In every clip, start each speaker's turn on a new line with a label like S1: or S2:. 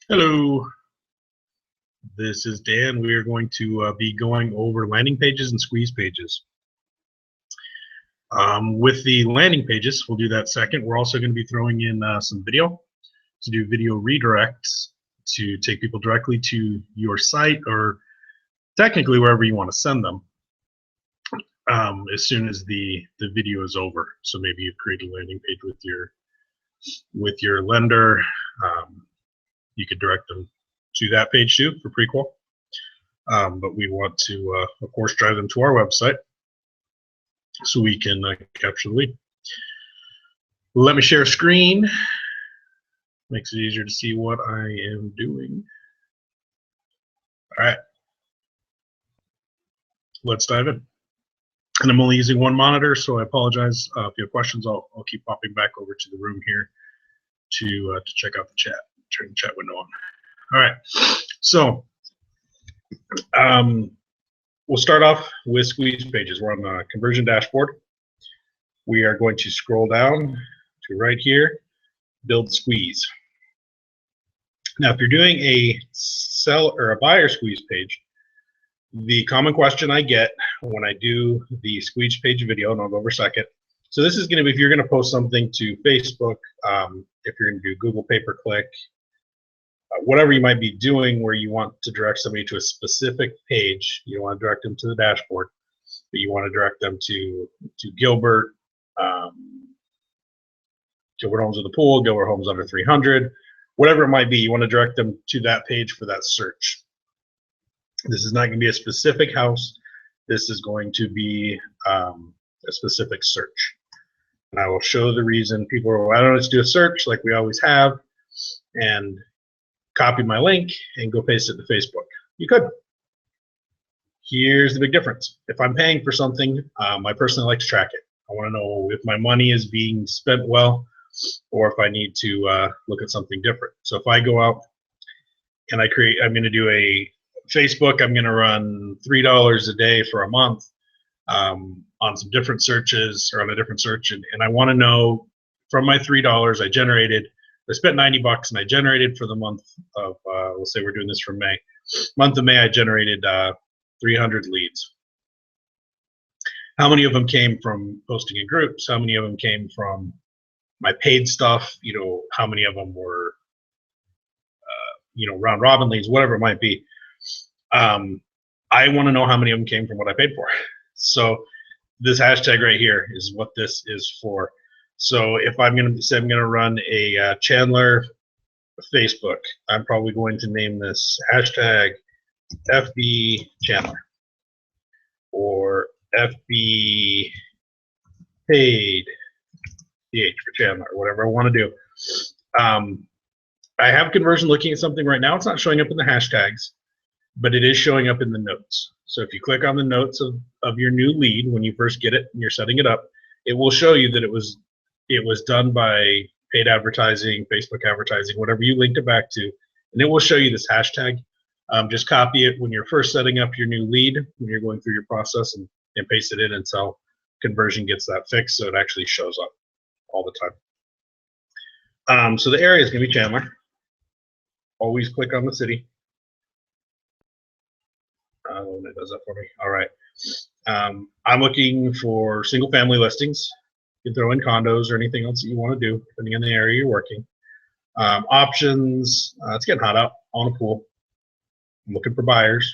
S1: Hello, this is Dan. We are going to be going over landing pages and squeeze pages. With the landing pages, we'll do that second. We're also going to be throwing in some video to do video redirects to take people directly to your site or technically wherever you want to send them as soon as the video is over. So maybe you've created a landing page with your lender. You could direct them to that page too for Prequel. But we want to, of course, drive them to our website so we can capture the lead. Let me share a screen. Makes it easier to see what I am doing. All right, let's dive in. And I'm only using one monitor, so I apologize. If you have questions, I'll keep popping back over to the room here to check out the chat. Turn the chat window on. All right, so we'll start off with squeeze pages. We're on the conversion dashboard. We are going to scroll down to right here, build squeeze. Now, if you're doing a sell or a buyer squeeze page, the common question I get when I do the squeeze page video, and I'll go over a second. So this is going to be if you're going to post something to Facebook, if you're going to do Google pay-per-click, whatever you might be doing where you want to direct somebody to a specific page. You don't want to direct them to the dashboard, but you want to direct them to Gilbert, Gilbert Homes with a Pool, Gilbert Homes Under 300, whatever it might be. You want to direct them to that page for that search. This is not going to be a specific house. This is going to be a specific search. And I will show the reason people are, why don't I just do a search like we always have and copy my link and go paste it to Facebook. You could. Here's the big difference. If I'm paying for something, I personally like to track it. I want to know if my money is being spent well or if I need to look at something different. So if I go out and I'm going to do a Facebook, I'm going to run $3 a day for a month on some different searches or on a different search. And I want to know from my $3 I generated, I spent 90 bucks and I generated for the month of, let's say we're doing this for May. Month of May, I generated 300 leads. How many of them came from posting in groups? How many of them came from my paid stuff? You know, how many of them were, round robin leads, whatever it might be. I want to know how many of them came from what I paid for. So this hashtag right here is what this is for. So if I'm going to say I'm going to run a Chandler Facebook, I'm probably going to name this hashtag FB Chandler or FB paid CH for Chandler, or whatever I want to do. I have conversion looking at something right now. It's not showing up in the hashtags, but it is showing up in the notes. So if you click on the notes of your new lead when you first get it and you're setting it up, it will show you that it was done by paid advertising, Facebook advertising, whatever you linked it back to, and it will show you this hashtag. Just copy it when you're first setting up your new lead, when you're going through your process, and paste it in until conversion gets that fixed so it actually shows up all the time. So the area is going to be Chandler. Always click on the city. It does that for me. All right. I'm looking for single family listings. You can throw in condos or anything else that you want to do, depending on the area you're working. Options, it's getting hot out on a pool. I'm looking for buyers.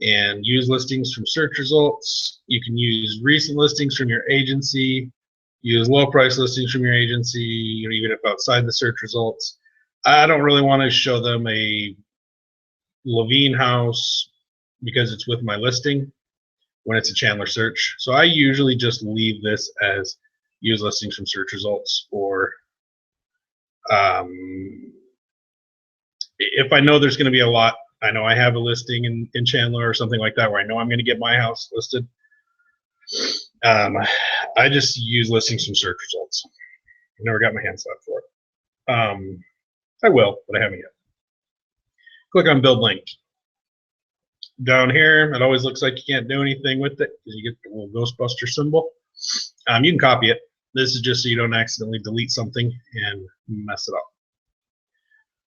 S1: And use listings from search results. You can use recent listings from your agency. Use low price listings from your agency, even if outside the search results. I don't really want to show them a Levine house because it's with my listing when it's a Chandler search. So I usually just leave this as use listings from search results, or if I know there's going to be a lot, I know I have a listing in Chandler or something like that where I know I'm going to get my house listed. I just use listings from search results. I never got my hands on for it. I will, but I haven't yet. Click on build link. Down here, it always looks like you can't do anything with it because you get the little Ghostbuster symbol. You can copy it. This is just so you don't accidentally delete something and mess it up.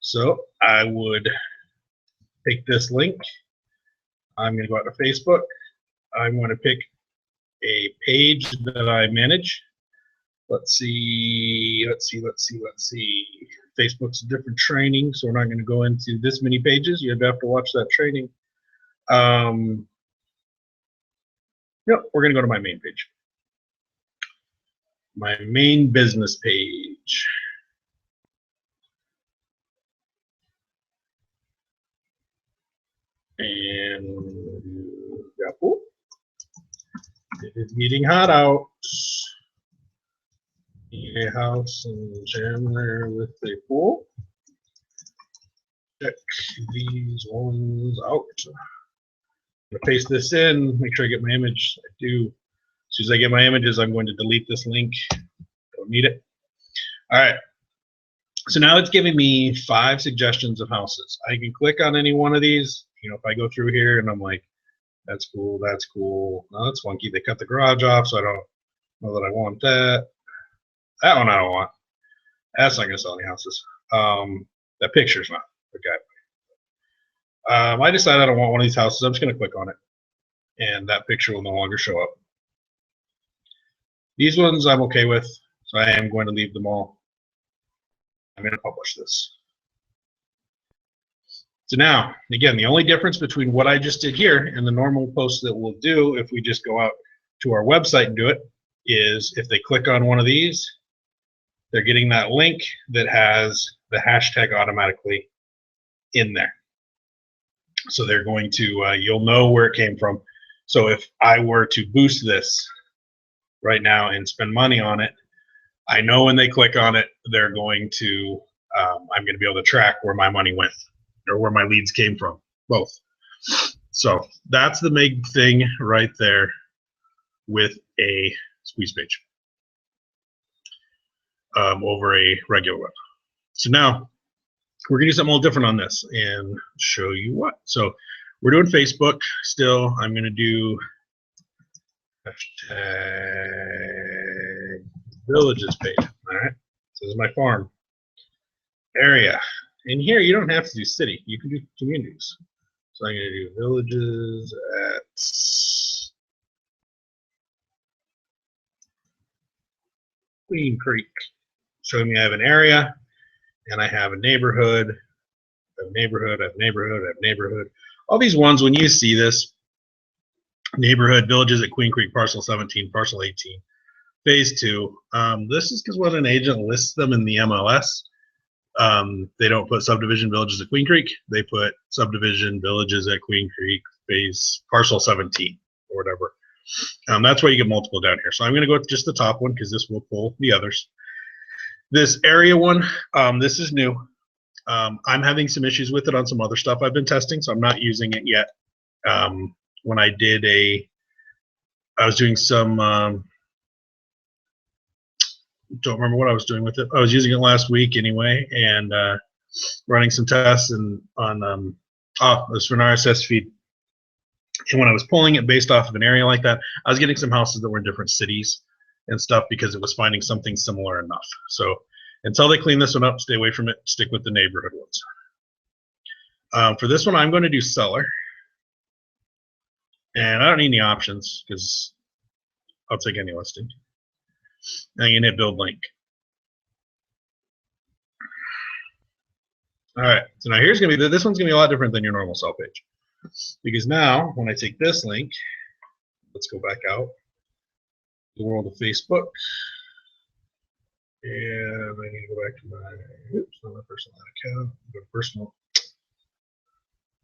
S1: So I would take this link. I'm going to go out to Facebook. I'm going to pick a page that I manage. Let's see. Facebook's a different training, so we're not going to go into this many pages. You'd have to watch that training. Yep, we're going to go to my main page. My main business page. And Yahoo. It is getting hot out. A house in Chandler with a pool. Check these ones out. I'm gonna paste this in, make sure I get my image. I do. As soon as I get my images, I'm going to delete this link. Don't need it. All right. So now it's giving me 5 suggestions of houses. I can click on any one of these. You know, if I go through here and I'm like, that's cool, that's cool. No, that's funky. They cut the garage off, so I don't know that I want that. That one I don't want. That's not going to sell any houses. That picture's not. Okay. I decided I don't want one of these houses. I'm just going to click on it, and that picture will no longer show up. These ones I'm okay with, so I am going to leave them all. I'm going to publish this. So now, again, the only difference between what I just did here and the normal post that we'll do if we just go out to our website and do it is if they click on one of these, they're getting that link that has the hashtag automatically in there. So they're going to, you'll know where it came from. So if I were to boost this right now and spend money on it, I know when they click on it, they're going to, I'm going to be able to track where my money went or where my leads came from, both. So that's the big thing right there with a squeeze page over a regular one. So now we're going to do something a little different on this and show you what. So we're doing Facebook still. I'm going to do hashtag villages page. All right. So this is my farm area. And here you don't have to do city. You can do communities. So I'm going to do villages at Queen Creek. Showing me I have an area and I have a neighborhood. I have neighborhood, I have neighborhood, I have neighborhood. All these ones, when you see this, neighborhood, villages at Queen Creek, parcel 17, parcel 18, phase 2. This is because when an agent lists them in the MLS, they don't put subdivision villages at Queen Creek. They put subdivision villages at Queen Creek, phase parcel 17 or whatever. That's why you get multiple down here. So I'm going to go with just the top one because this will pull the others. This area one, this is new. I'm having some issues with it on some other stuff I've been testing, so I'm not using it yet. When I did I was doing some, don't remember what I was doing with it. I was using it last week anyway, and running some tests and on, it was for an RSS feed. And when I was pulling it based off of an area like that, I was getting some houses that were in different cities and stuff because it was finding something similar enough. So until they clean this one up, stay away from it. Stick with the neighborhood ones. For this one, I'm going to do seller. And I don't need any options because I'll take any listing. Now you can hit build link. All right, so now here's going to be, this one's going to be a lot different than your normal sell page. Because now, when I take this link, let's go back out, the world of Facebook. And I need to go back to my, oops, not my personal account, go to personal.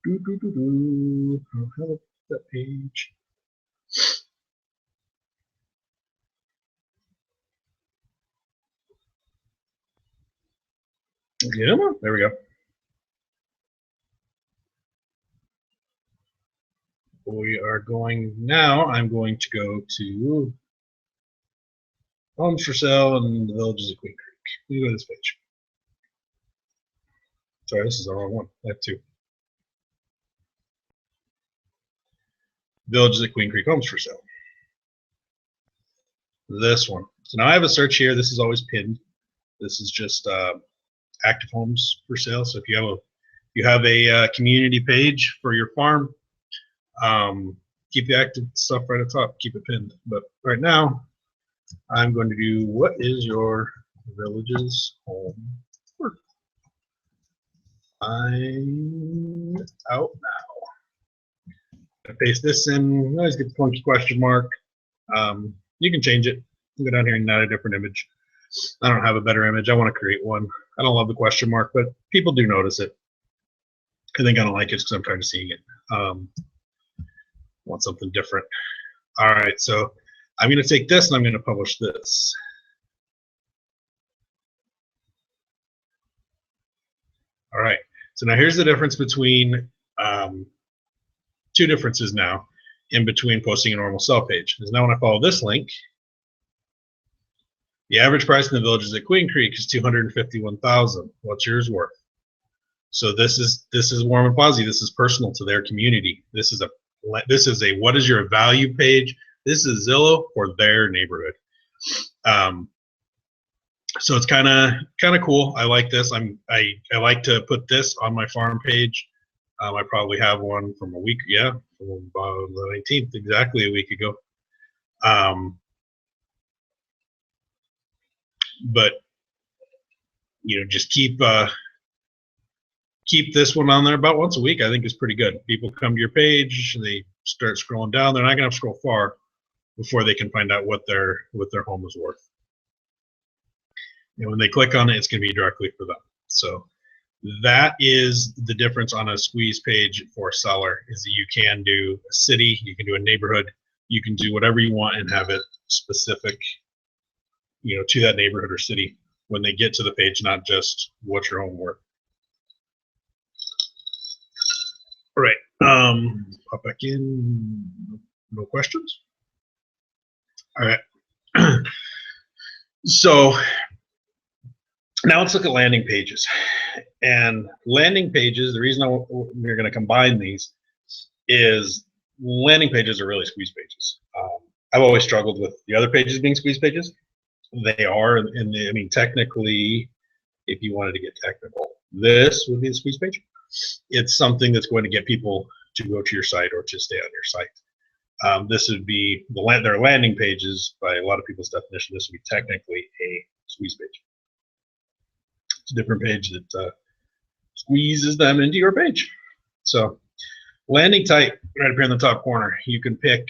S1: I'll have that page. Yeah, there we go. We are going now. I'm going to go to homes for sale and the villages of Queen Creek. Let me go to this page. Sorry, this is the wrong one. I have 2. Villages at Queen Creek, homes for sale. This one. So now I have a search here. This is always pinned. This is just active homes for sale. So if you have a community page for your farm, keep the active stuff right at the top. Keep it pinned. But right now, I'm going to do what is your village's home worth? I'm out now. I paste this in. I always get the funky question mark. You can change it. Go down here and add a different image. I don't have a better image. I want to create one. I don't love the question mark, but people do notice it. I think I don't like it because I'm tired of seeing it. Want something different. All right, so I'm going to take this and I'm going to publish this. All right, so now here's the difference between two differences now in between posting a normal sell page. Because now when I follow this link, the average price in the villages at Queen Creek is $251,000. What's yours worth? So this is Warm and Fuzzy. This is personal to their community. This is a what is your value page? This is Zillow for their neighborhood. So it's kind of cool. I like this. I like to put this on my farm page. I probably have one from a week, from the 19th, exactly a week ago. But just keep this one on there about once a week. I think is pretty good. People come to your page, they start scrolling down. They're not gonna have to scroll far before they can find out what their home is worth. And when they click on it, it's gonna be directly for them. So that is the difference on a squeeze page for a seller, is that you can do a city, you can do a neighborhood, you can do whatever you want and have it specific, to that neighborhood or city when they get to the page, not just what's your home worth. All right, pop back in. No questions. All right. So now let's look at landing pages. And landing pages, the reason we're going to combine these is landing pages are really squeeze pages. I've always struggled with the other pages being squeeze pages. They are, technically, if you wanted to get technical, this would be the squeeze page. It's something that's going to get people to go to your site or to stay on your site. This would be their landing pages. By a lot of people's definition, this would be technically a squeeze page. It's a different page that squeezes them into your page. So landing type, right up here in the top corner, you can pick,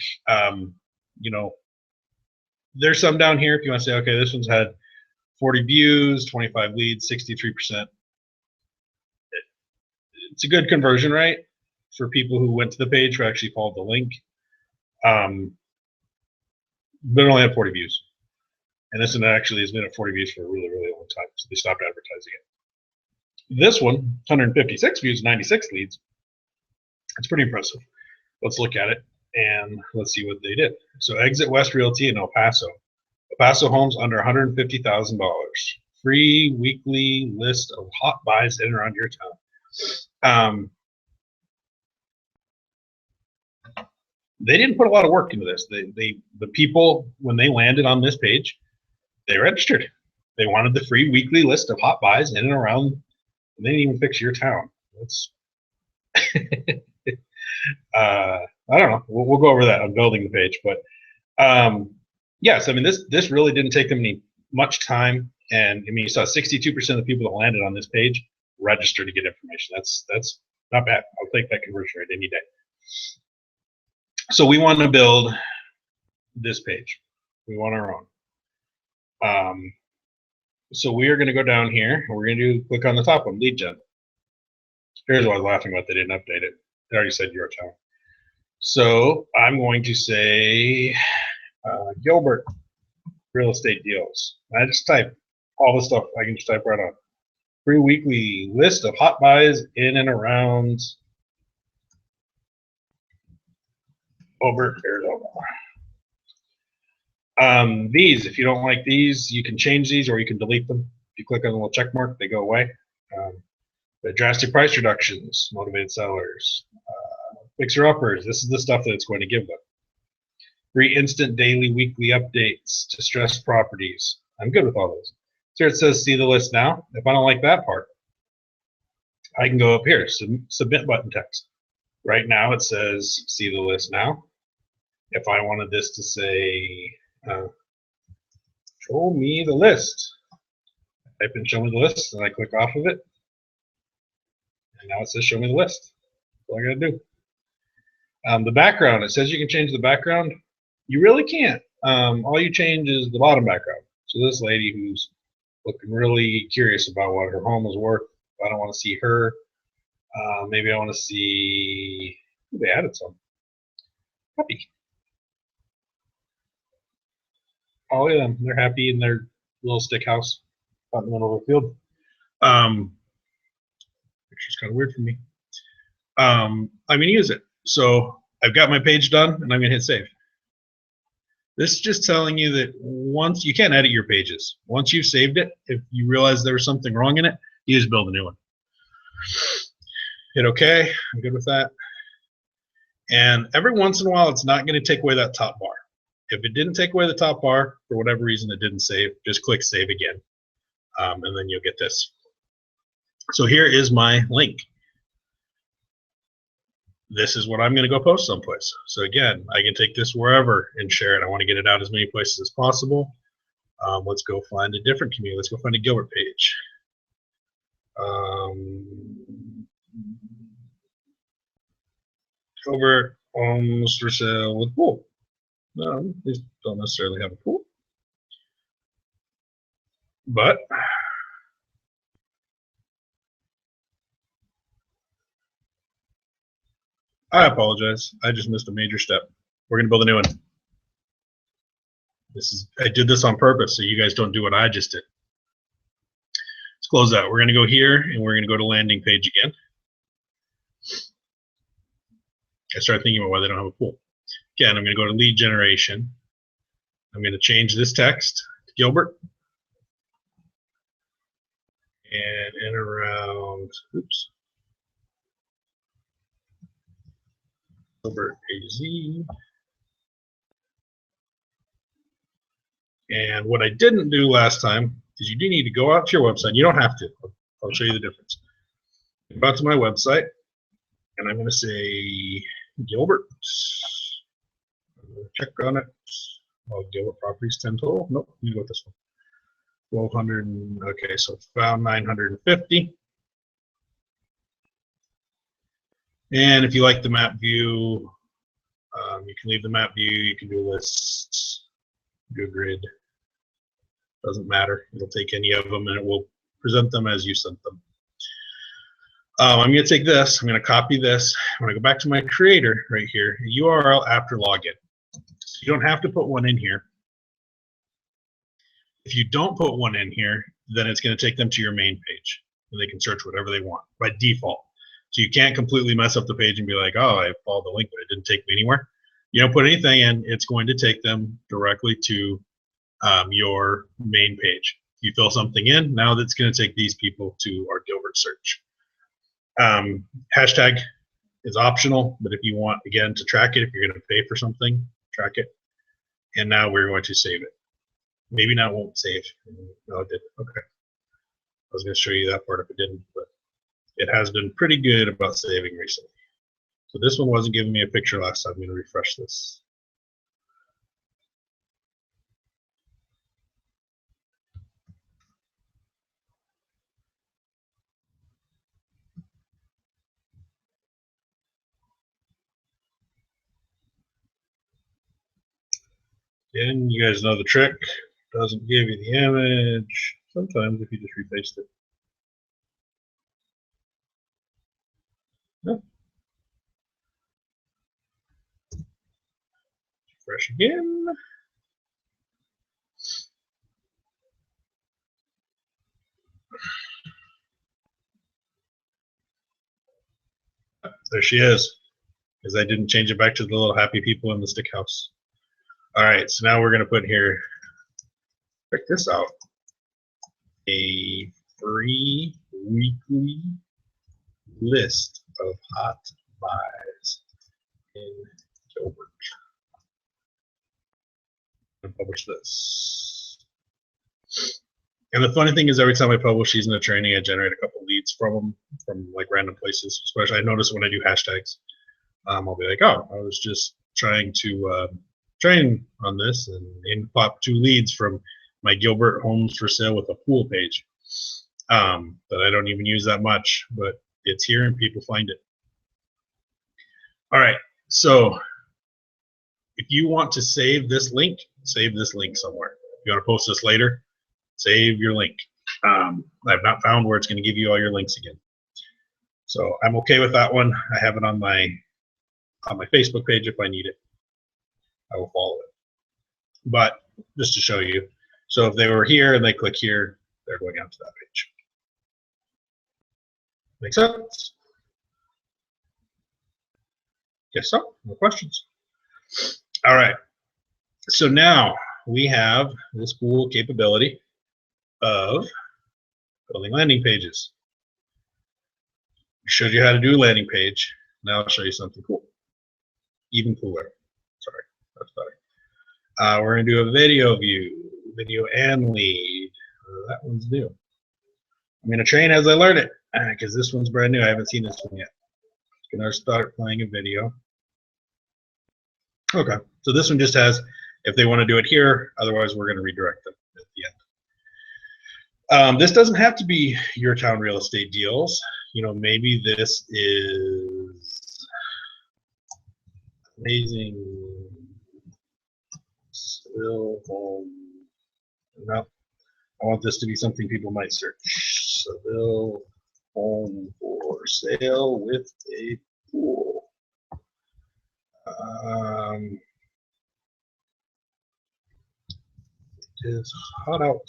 S1: there's some down here if you want to say, okay, this one's had 40 views, 25 leads, 63%. It's a good conversion rate for people who went to the page, who actually followed the link. But it only had 40 views. And this one actually has been at 40 views for a really, really long time, so they stopped advertising it. This one, 156 views, 96 leads. It's pretty impressive. Let's look at it and let's see what they did. So Exit West Realty in El Paso. El Paso homes under $150,000. Free weekly list of hot buys in and around your town. They didn't put a lot of work into this. The people, when they landed on this page, they registered. They wanted the free weekly list of hot buys in and around. And they didn't even fix your town. That's I don't know. We'll go over that on building the page, but yes, this really didn't take them much time, and you saw 62% of the people that landed on this page registered to get information. That's not bad. I'll take that conversion rate any day. So we want to build this page. We want our own. So we are going to go down here, and we're going to click on the top one, lead gen. Here's what I was laughing about. They didn't update it. They already said your town. So I'm going to say Gilbert real estate deals. I just type all the stuff. I can just type right on. Free weekly list of hot buys in and around Gilbert, Arizona. These, if you don't like these, you can change these or you can delete them. If you click on the little check mark, they go away. The drastic price reductions, motivated sellers, fixer-uppers. This is the stuff that it's going to give them. Free instant daily weekly updates to stressed properties. I'm good with all those. So here it says see the list now. If I don't like that part, I can go up here, submit button text. Right now it says see the list now. If I wanted this to say show me the list, I type in show me the list and I click off of it. And now it says show me the list. That's all I gotta do. The background, it says you can change the background. You really can't. All you change is the bottom background. So this lady who's looking really curious about what her home is worth, I don't want to see her. Maybe I want to see, they added some. Happy. Oh yeah, they're happy in their little stick house out in the middle of the field. Which is kind of weird for me. I'm going to use it. So I've got my page done and I'm going to hit save. This is just telling you that once you can't edit your pages. Once you've saved it, if you realize there was something wrong in it, you just build a new one. Hit OK. I'm good with that. And every once in a while, it's not going to take away that top bar. If it didn't take away the top bar, for whatever reason it didn't save, just click save again. And then you'll get this. So here is my link. This is what I'm going to go post someplace. So again, I can take this wherever and share it. I want to get it out as many places as possible. Let's go find a different community. Let's go find a Gilbert page. Gilbert homes for sale with pool. No, these don't necessarily have a pool. But I apologize. I just missed a major step. We're going to build a new one. I did this on purpose so you guys don't do what I just did. Let's close that. We're going to go here and we're going to go to landing page again. I started thinking about why they don't have a pool. Again, I'm going to go to lead generation. I'm going to change this text to Gilbert. And in around, oops, Gilbert AZ. And what I didn't do last time is you do need to go out to your website. You don't have to. I'll show you the difference. Go out to my website, and I'm going to say Gilbert. Check on it. Oh, Gilbert properties 10 total. Nope, let me go with this one. 1200. Okay, so found 950. And if you like the map view, you can leave the map view. You can do lists, do a grid. Doesn't matter. It'll take any of them and it will present them as you sent them. I'm going to take this. I'm going to copy this. I'm going to go back to my creator right here. URL after login. You don't have to put one in here. If you don't put one in here, then it's going to take them to your main page. And they can search whatever they want by default. So you can't completely mess up the page and be like, oh, I followed the link, but it didn't take me anywhere. You don't put anything in, it's going to take them directly to your main page. If you fill something in, now that's going to take these people to our Gilbert search. Hashtag is optional, but if you want, again, to track it, if you're going to pay for something, track it. And now we're going to save it. Maybe now it won't save. No, it did. Okay. I was going to show you that part if it didn't, but it has been pretty good about saving recently. So this one wasn't giving me a picture last time. I'm going to refresh this. And you guys know the trick. Doesn't give you the image. Sometimes if you just repaste it. No. Refresh again. There she is. Because I didn't change it back to the little happy people in the stick house. All right, so now we're going to put here, check this out, a free weekly list of hot buys in Gilbert. I'm going to publish this. And the funny thing is, every time I publish these in a training, I generate a couple leads from them, from like random places. Especially, I notice when I do hashtags, I'll be like, "Oh, I was just trying to train on this," and in pop 2 leads from my Gilbert Homes for Sale with a Pool page that I don't even use that much, but it's here and people find it. All right, so if you want to save this link somewhere. If you want to post this later, save your link. I've not found where it's going to give you all your links again. So I'm okay with that one. I have it on my Facebook page. If I need it, I will follow it. But just to show you, so if they were here and they click here, they're going out to that page. Make sense? Guess so. No questions. All right. So now we have this cool capability of building landing pages. I showed you how to do a landing page. Now I'll show you something cool. Even cooler. Sorry, that's better. We're going to do a video view, video and lead. That one's new. I'm going to train as I learn it because this one's brand new. I haven't seen this one yet. I'm going to start playing a video. Okay, so this one just has if they want to do it here. Otherwise, we're going to redirect them at the end. This doesn't have to be your town real estate deals. You know, maybe this is amazing Seville home. No, I want this to be something people might search. Seville home for sale with a pool. It is hot out.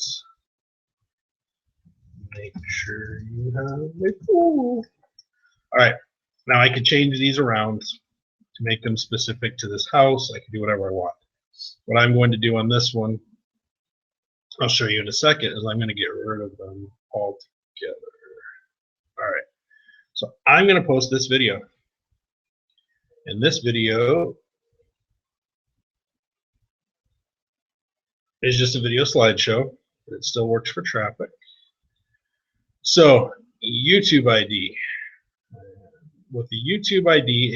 S1: Make sure you have a pool. All right, now I can change these around to make them specific to this house. I can do whatever I want. What I'm going to do on this one, I'll show you in a second, is I'm going to get rid of them all together. All right, so I'm going to post this video. And this video is just a video slideshow, but it still works for traffic. So YouTube ID. What the YouTube ID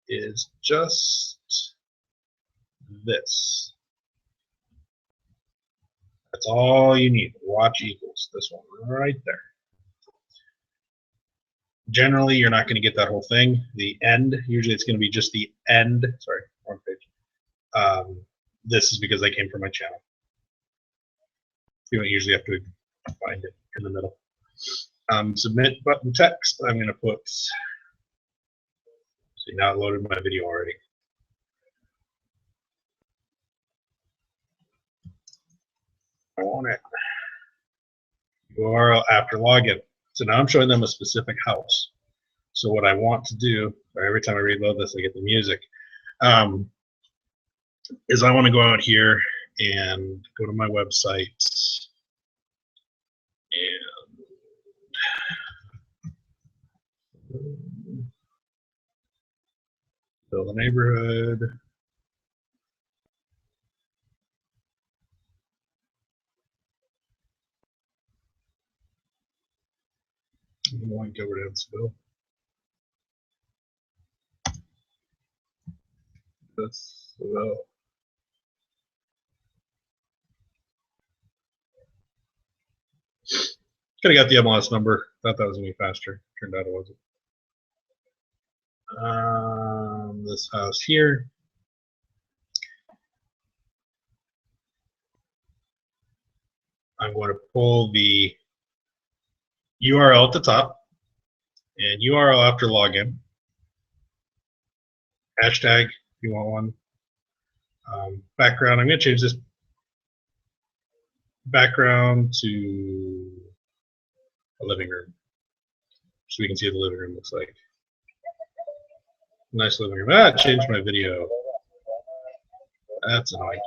S1: is just this. That's all you need. Watch equals this one right there. Generally, you're not going to get that whole thing. The end, usually it's going to be just the end. Sorry, wrong page. This is because I came from my channel. You don't usually have to find it in the middle. Submit button text. I'm going to put. See, now it loaded my video already. I want it. URL after login. So now I'm showing them a specific house. So what I want to do, every time I reload this, I get the music, is I want to go out here and go to my website and build a neighborhood. I want Gilbert Evansville. That's well. Could have got the MLS number. Thought that was gonna be faster. Turned out it wasn't. This house here. I'm going to pull the URL at the top and URL after login. Hashtag if you want one. Background, I'm going to change this background to a living room so we can see what the living room looks like. Nice living room. Ah, changed my video. That's annoying.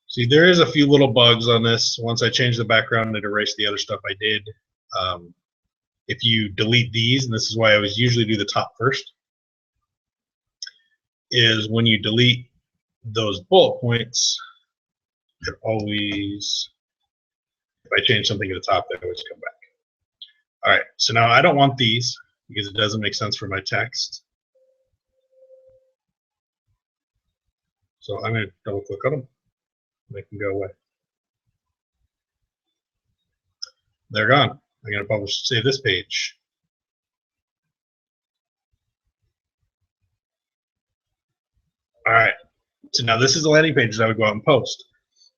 S1: See, there is a few little bugs on this. Once I change the background, it erased the other stuff I did. If you delete these, and this is why I always usually do the top first, is when you delete those bullet points, it always, if I change something at the top, they always come back. All right, so now I don't want these because it doesn't make sense for my text. So I'm going to double click on them. Make them go away. They're gone. I'm going to publish, save this page. All right. So now this is the landing page that I would go out and post.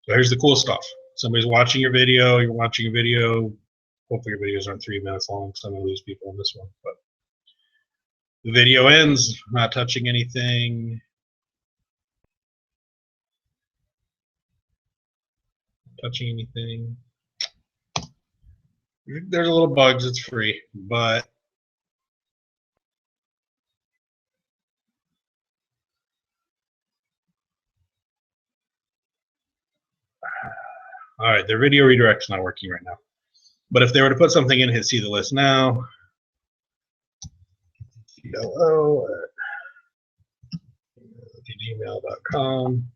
S1: So here's the cool stuff. Somebody's watching your video. You're watching a video. Hopefully your videos aren't 3 minutes long, because I'm going to lose people on this one. But the video ends, not touching anything. Touching anything. There's a little bugs. It's free, but all right, their video redirect's not working right now. But if they were to put something in, hit see the list now. CLO at gmail.com.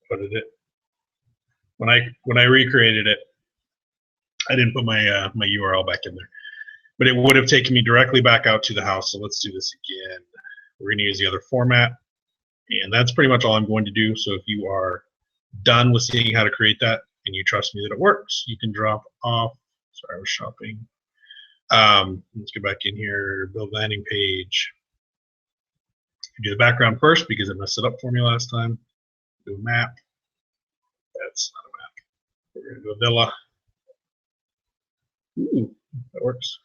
S1: What did it? When I recreated it, I didn't put my my URL back in there, but it would have taken me directly back out to the house. So let's do this again. We're going to use the other format, and that's pretty much all I'm going to do. So if you are done with seeing how to create that and you trust me that it works, you can drop off. Sorry, I was shopping. Let's get back in here, build landing page. Do the background first because it messed it up for me last time. Do a map. That's not a map. We're going to do a villa. Ooh, that works.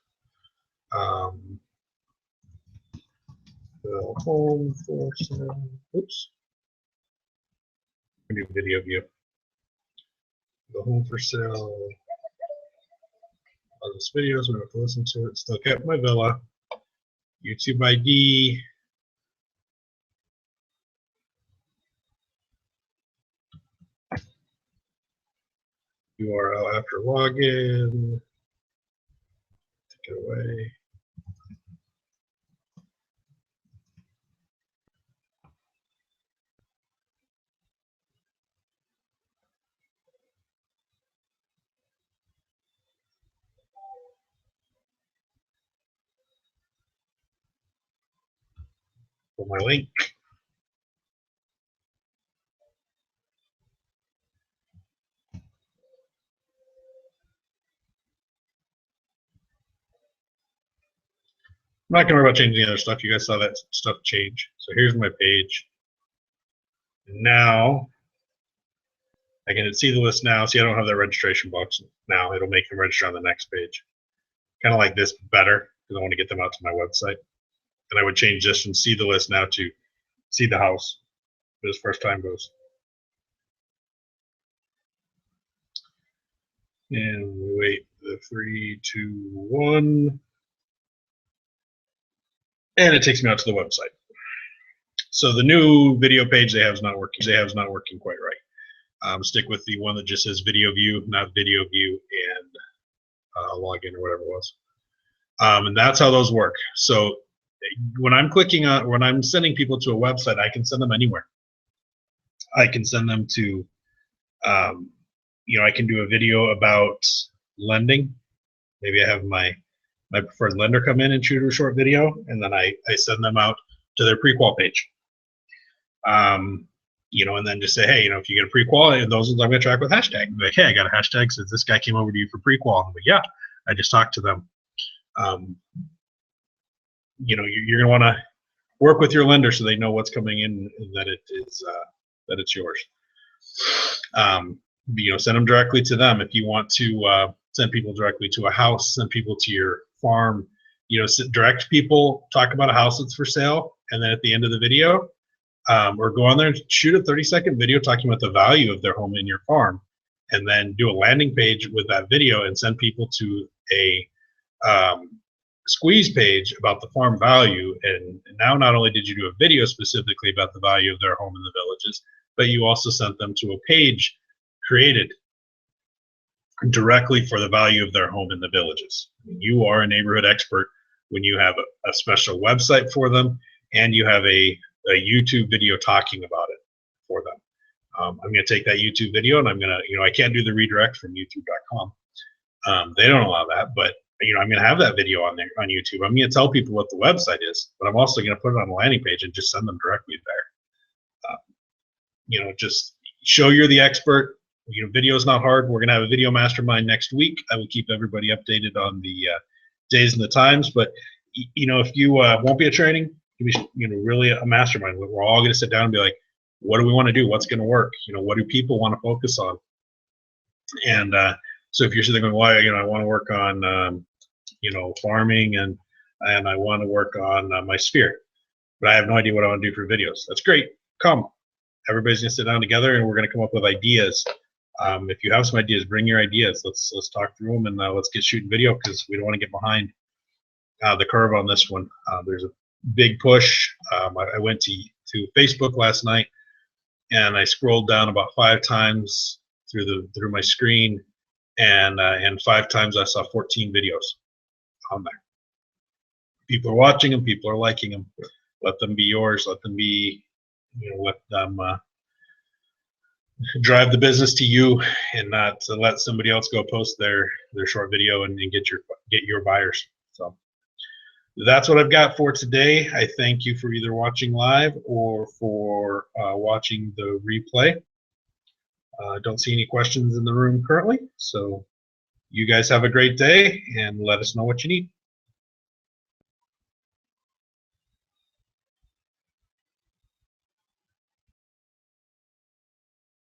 S1: The home for sale. Oops. New video view. The home for sale. All this videos, we don't have to listen to it. Still kept my villa. YouTube ID. URL after login. Take it away. Put my link. I'm not going to worry about changing the other stuff. You guys saw that stuff change. So here's my page. Now I can see the list now. See, I don't have that registration box now. It'll make them register on the next page. Kind of like this better because I want to get them out to my website. And I would change this from see the list now to see the house as first time goes. And we wait the 3, 2, 1. And it takes me out to the website. So the new video page they have is not working. Quite right. Stick with the one that just says video view, not video view and login or whatever it was. And that's how those work. So when I'm clicking on, when I'm sending people to a website, I can send them anywhere. I can send them to, you know, I can do a video about lending. Maybe I have my preferred lender come in and shoot a short video, and then I send them out to their pre-qual page. You know, and then just say, hey, you know, if you get a pre-qual, those ones I'm going to track with hashtag. Like, hey, I got a hashtag says this guy came over to you for pre-qual. I'm like, yeah, I just talked to them. You know, you're going to want to work with your lender so they know what's coming in and that it is that it's yours. You know, send them directly to them. If you want to send people directly to a house, send people to your farm. You know, direct people, talk about a house that's for sale, and then at the end of the video, or go on there and shoot a 30-second video talking about the value of their home in your farm, and then do a landing page with that video and send people to a squeeze page about the farm value. And now not only did you do a video specifically about the value of their home in the villages, but you also sent them to a page created directly for the value of their home in the villages. You are a neighborhood expert when you have a special website for them. and you have a YouTube video talking about it for them. I'm going to take that YouTube video and I'm going to, I can't do the redirect from youtube.com. They don't allow that, but I'm going to have that video on there on YouTube. I'm going to tell people what the website is, but I'm also going to put it on a landing page and just send them directly there. Just show you're the expert. Video is not hard. We're going to have a video mastermind next week. I will keep everybody updated on the days and the times. But if you won't be a training, really a mastermind. We're all going to sit down and be like, what do we want to do? What's going to work? What do people want to focus on? And so if you're sitting there going, well, I want to work on farming and I want to work on my sphere, but I have no idea what I want to do for videos. That's great. Come. Everybody's going to sit down together and we're going to come up with ideas. If you have some ideas, bring your ideas. Let's talk through them and let's get shooting video, because we don't want to get behind the curve on this one. There's a big push. I went to Facebook last night and I scrolled down about 5 times through my screen, and 5 times I saw 14 videos on there. People are watching them. People are liking them. Let them be yours. Let them be, let them drive the business to you, and not to let somebody else go post their short video and get your buyers. So that's what I've got for today. I thank you for either watching live or for watching the replay. Don't see any questions in the room currently, so you guys have a great day and let us know what you need.